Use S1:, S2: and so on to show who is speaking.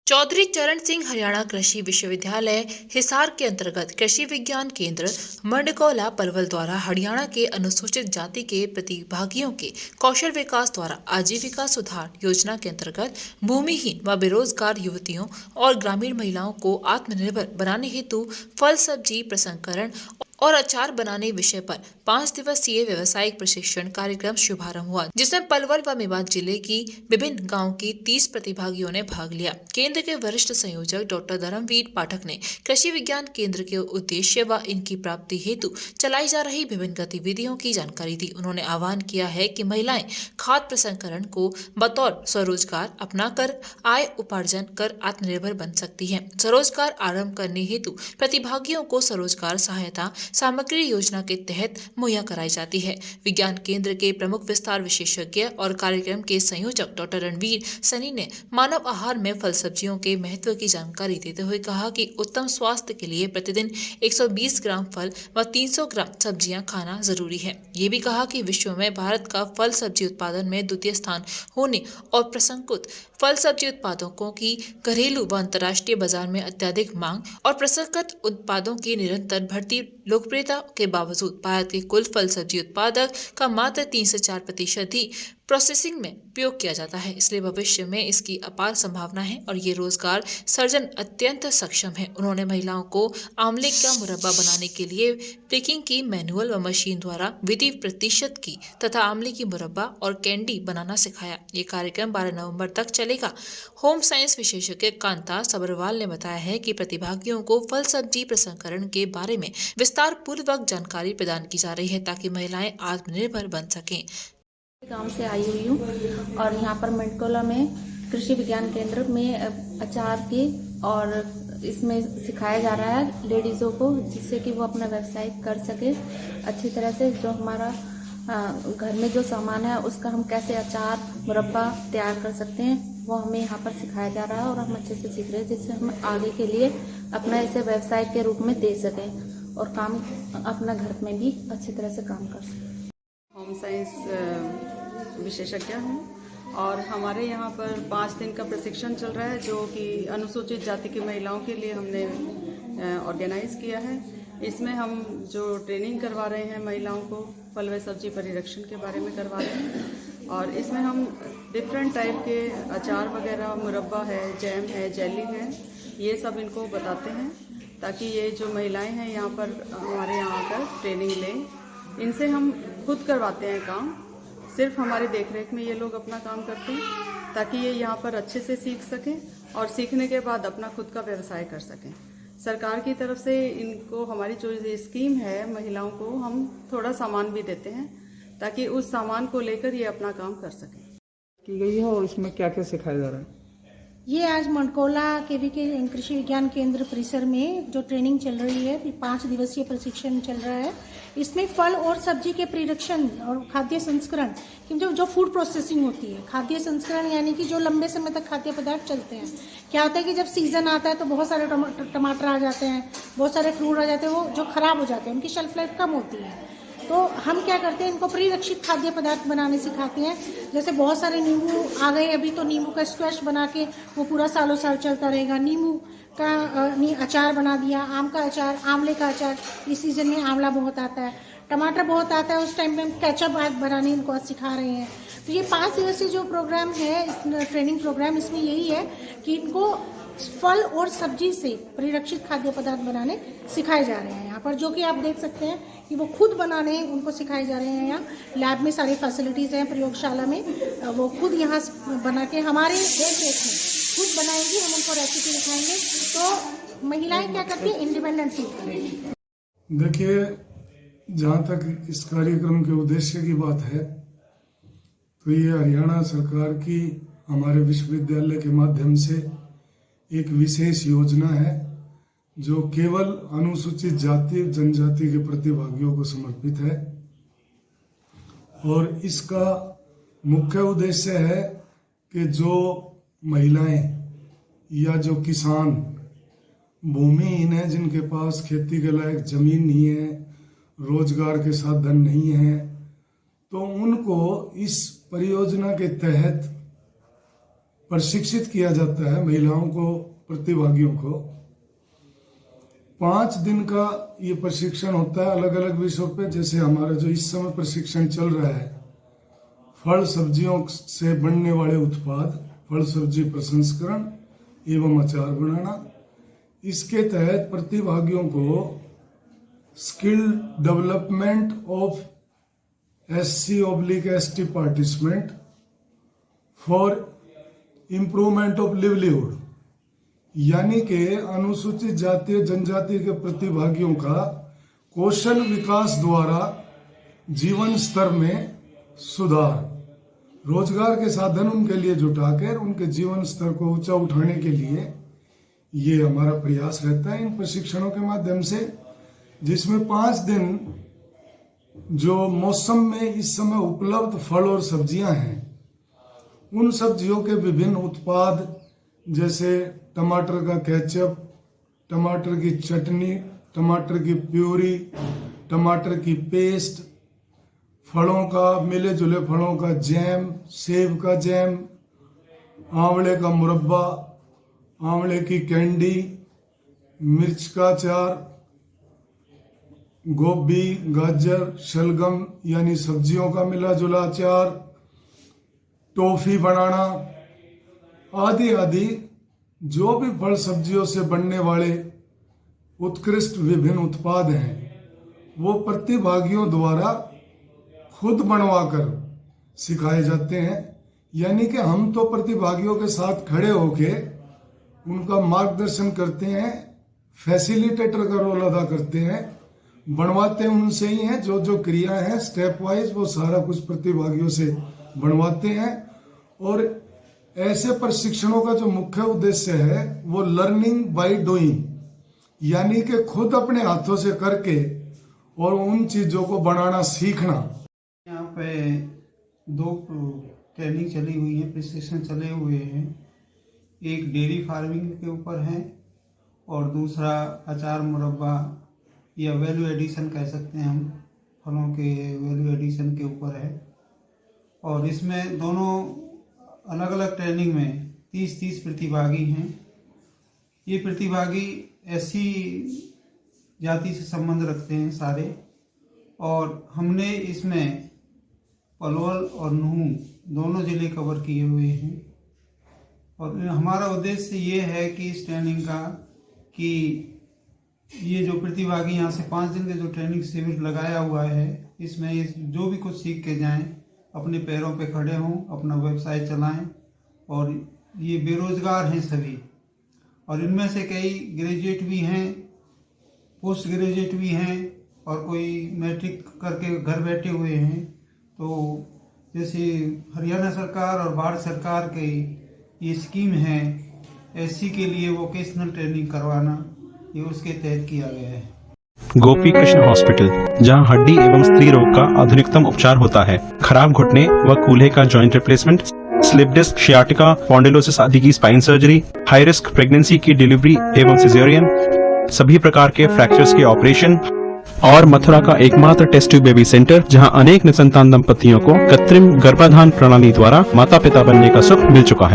S1: चौधरी चरण सिंह हरियाणा कृषि विश्वविद्यालय हिसार के अंतर्गत कृषि विज्ञान केंद्र मंडकौला पलवल द्वारा हरियाणा के अनुसूचित जाति के प्रतिभागियों के कौशल विकास द्वारा आजीविका सुधार योजना के अंतर्गत भूमिहीन व बेरोजगार युवतियों और ग्रामीण महिलाओं को आत्मनिर्भर बनाने हेतु फल सब्जी प्रसंस्करण और अचार बनाने विषय पर 5 दिवसीय व्यवसायिक प्रशिक्षण कार्यक्रम शुभारंभ हुआ, जिसमें पलवल व मेवात जिले की विभिन्न गांव की 30 प्रतिभागियों ने भाग लिया। केंद्र के वरिष्ठ संयोजक डॉक्टर धर्मवीर पाठक ने कृषि विज्ञान केंद्र के उद्देश्य व इनकी प्राप्ति हेतु चलाई जा रही विभिन्न गतिविधियों की जानकारी दी। उन्होंने आह्वान किया है कि महिलाएं खाद्य प्रसंस्करण को बतौर स्वरोजगार अपनाकर आय उपार्जन कर आत्मनिर्भर बन सकती हैं। स्वरोजगार आरंभ करने हेतु प्रतिभागियों को स्वरोजगार सहायता सामग्री योजना के तहत मुहैया कराई जाती है। विज्ञान केंद्र के प्रमुख विस्तार विशेषज्ञ और कार्यक्रम के संयोजक डॉक्टर रणवीर सनी ने मानव आहार में फल सब्जियों के महत्व की जानकारी देते हुए कहा कि उत्तम स्वास्थ्य के लिए प्रतिदिन 120 ग्राम फल व 300 ग्राम सब्जियां खाना जरूरी है। ये भी कहा कि विश्व में भारत का फल सब्जी उत्पादन में द्वितीय स्थान होने और प्रसंस्कृत फल सब्जी उत्पादकों की घरेलू व अंतर्राष्ट्रीय बाजार में अत्यधिक मांग और प्रसंस्कृत उत्पादों की निरंतर बढ़ती लोकप्रियता के बावजूद भारत के कुल फल सब्जी उत्पादक का मात्र 3 से 4% ही प्रोसेसिंग में उपयोग किया जाता है। इसलिए भविष्य में इसकी अपार संभावना है और ये रोजगार सर्जन अत्यंत सक्षम है। उन्होंने महिलाओं को आंवले का मुरब्बा बनाने के लिए पिकिंग की मैनुअल व मशीन द्वारा विधि प्रतिशत की तथा आंवले की मुरब्बा और कैंडी बनाना सिखाया। ये कार्यक्रम 12 नवंबर तक चलेगा। होम साइंस विशेषज्ञ कांता सबरवाल ने बताया है कि प्रतिभागियों को फल सब्जी प्रसंस्करण के बारे में विस्तार पूर्वक जानकारी प्रदान की जा रही है ताकि महिलाएं आत्मनिर्भर बन सकें।
S2: गांव से आई हुई हूँ और यहाँ पर मंडकौला में कृषि विज्ञान केंद्र में अचार की और इसमें सिखाया जा रहा है लेडीज़ों को, जिससे कि वो अपना व्यवसाय कर सके अच्छी तरह से। जो हमारा घर में जो सामान है उसका हम कैसे अचार मुरब्बा तैयार कर सकते हैं वो हमें यहाँ पर सिखाया जा रहा है और हम अच्छे से सीख रहे हैं, जिससे हम आगे के लिए अपना इसे व्यवसाय के रूप में दे सकें और काम अपना घर में भी अच्छी तरह से काम कर सकें।
S3: होम साइंस विशेषज्ञ हूँ और हमारे यहाँ पर 5 दिन का प्रशिक्षण चल रहा है जो कि अनुसूचित जाति की महिलाओं के लिए हमने ऑर्गेनाइज किया है। इसमें हम जो ट्रेनिंग करवा रहे हैं महिलाओं को फल व सब्जी परिरक्षण के बारे में करवा रहे हैं और इसमें हम डिफरेंट टाइप के अचार वगैरह, मुरब्बा है, जैम है, जेली है, ये सब इनको बताते हैं ताकि ये जो महिलाएं हैं यहाँ पर हमारे यहाँ आकर ट्रेनिंग लें। इनसे हम खुद करवाते हैं काम, सिर्फ हमारी देखरेख में ये लोग अपना काम करते हैं ताकि ये यहाँ पर अच्छे से सीख सकें और सीखने के बाद अपना खुद का व्यवसाय कर सकें। सरकार की तरफ से इनको हमारी जो स्कीम है महिलाओं को हम थोड़ा सामान भी देते हैं ताकि उस सामान को लेकर ये अपना काम कर सकें
S4: की गई है। और इसमें क्या क्या सिखाया जा रहा है?
S5: ये आज मंडकौला केवी के कृषि विज्ञान केंद्र परिसर में जो ट्रेनिंग चल रही है, 5 दिवसीय प्रशिक्षण चल रहा है। इसमें फल और सब्जी के परिरक्षण और खाद्य संस्करण की जो फूड प्रोसेसिंग होती है, खाद्य संस्करण यानी कि जो लंबे समय तक खाद्य पदार्थ चलते हैं। क्या होता है कि जब सीजन आता है तो बहुत सारे टमाटर आ जाते हैं, बहुत सारे फ्रूट आ जाते हैं, वो जो खराब हो जाते हैं, उनकी शेल्फ लाइफ कम होती है। तो हम क्या करते हैं, इनको परिरक्षित खाद्य पदार्थ बनाने सिखाते हैं। जैसे बहुत सारे नींबू आ गए अभी, तो नींबू का स्क्वैश बना के वो पूरा सालों साल चलता रहेगा। नींबू का अचार बना दिया, आम का अचार, आंवले का अचार, इस सीजन में आंवला बहुत आता है, टमाटर बहुत आता है, उस टाइम पे हम केचप बनाने इनको आज सिखा रहे हैं। तो ये 5 दिवसीय जो प्रोग्राम है, ट्रेनिंग प्रोग्राम, इसमें यही है कि इनको फल और सब्जी से परिरक्षित खाद्य पदार्थ बनाने सिखाए जा रहे हैं यहाँ पर, जो कि आप देख सकते हैं कि वो खुद बनाने उनको सिखाए जा रहे हैं। यहाँ लैब में सारी फैसिलिटीज़ हैं, प्रयोगशाला में वो खुद यहाँ बना के हमारे देख में खुद बनाएंगी, हम उनको रेसिपी दिखाएंगे तो महिलाएं क्या करती हैं, इंडिपेंडेंट फील करेंगी।
S6: देखिए, जहाँ तक इस कार्यक्रम के उद्देश्य की बात है तो ये हरियाणा सरकार की हमारे विश्वविद्यालय के माध्यम से एक विशेष योजना है जो केवल अनुसूचित जाति जनजाति के प्रतिभागियों को समर्पित है और इसका मुख्य उद्देश्य है कि जो महिलाएं या जो किसान भूमिहीन है, जिनके पास खेती के लायक जमीन नहीं है, रोजगार के साधन नहीं है, तो उनको इस परियोजना के तहत प्रशिक्षित किया जाता है महिलाओं को, प्रतिभागियों को। 5 दिन का ये प्रशिक्षण होता है अलग अलग विषयों पे। जैसे हमारा जो इस समय प्रशिक्षण चल रहा है, फल सब्जियों से बनने वाले उत्पाद, फल सब्जी प्रसंस्करण एवं अचार बनाना। इसके तहत प्रतिभागियों को skill development of SC/ST participant for improvement of livelihood, यानी कि अनुसूचित जाति जनजाति के प्रतिभागियों का कौशल विकास द्वारा जीवन स्तर में सुधार, रोजगार के साधन उनके लिए जुटाकर उनके जीवन स्तर को ऊंचा उठाने के लिए ये हमारा प्रयास रहता है इन प्रशिक्षणों के माध्यम से, जिसमें 5 दिन जो मौसम में इस समय उपलब्ध फल और सब्जियां हैं, उन सब्जियों के विभिन्न उत्पाद जैसे टमाटर का केचप, टमाटर की चटनी, टमाटर की प्यूरी, टमाटर की पेस्ट, फलों का, मिले जुले फलों का जैम, सेब का जैम, आंवले का मुरब्बा, आंवले की कैंडी, मिर्च का अचार, गोभी, गाजर, शलगम यानी सब्जियों का मिला जुला अचार, टॉफी बनाना आदि आदि जो भी फल सब्जियों से बनने वाले उत्कृष्ट विभिन्न उत्पाद हैं, वो प्रतिभागियों द्वारा खुद बनवाकर सिखाए जाते हैं। यानी कि हम तो प्रतिभागियों के साथ खड़े होके उनका मार्गदर्शन करते हैं, फैसिलिटेटर का रोल अदा करते हैं, बनवाते उनसे ही हैं। जो जो क्रिया है स्टेप वाइज वो सारा कुछ प्रतिभागियों से बनवाते हैं। और ऐसे प्रशिक्षणों का जो मुख्य उद्देश्य है वो लर्निंग बाय डूइंग, यानी कि खुद अपने हाथों से करके और उन चीजों को बनाना सीखना।
S7: यहाँ पे 2 ट्रेनिंग चली हुई है, प्रशिक्षण चले हुए हैं। एक डेयरी फार्मिंग के ऊपर है और दूसरा अचार मुरब्बा या वैल्यू एडिशन कह सकते हैं हम, फलों के वैल्यू एडिशन के ऊपर है। और इसमें दोनों अलग अलग ट्रेनिंग में 30-30 प्रतिभागी हैं। ये प्रतिभागी SC जाति से संबंध रखते हैं सारे। और हमने इसमें पलवल और नूंह दोनों जिले कवर किए हुए हैं। और हमारा उद्देश्य ये है कि इस ट्रेनिंग का कि ये जो प्रतिभागी यहाँ से 5 दिन का जो ट्रेनिंग शिविर लगाया हुआ है, इसमें ये जो भी कुछ सीख के जाएं, अपने पैरों पे खड़े हों, अपना व्यवसाय चलाएं। और ये बेरोजगार हैं सभी, और इनमें से कई ग्रेजुएट भी हैं, पोस्ट ग्रेजुएट भी हैं, और कोई मैट्रिक करके घर बैठे हुए हैं। तो जैसे हरियाणा सरकार और भारत सरकार की ये स्कीम है SC के लिए वोकेशनल ट्रेनिंग करवाना, ये उसके तहत किया गया है।
S8: गोपी कृष्ण हॉस्पिटल, जहां हड्डी एवं स्त्री रोग का आधुनिकतम उपचार होता है। खराब घुटने व कूल्हे का joint replacement, slip disc, sciatica, spondylosis आदि की spine surgery, high risk pregnancy की डिलीवरी एवं सिजेरियन, सभी प्रकार के फ्रैक्चर्स के ऑपरेशन, और मथुरा का एकमात्र टेस्ट ट्यूब बेबी सेंटर, जहां अनेक निसंतान दंपतियों को कृत्रिम गर्भाधान प्रणाली द्वारा माता पिता बनने का सुख मिल चुका है।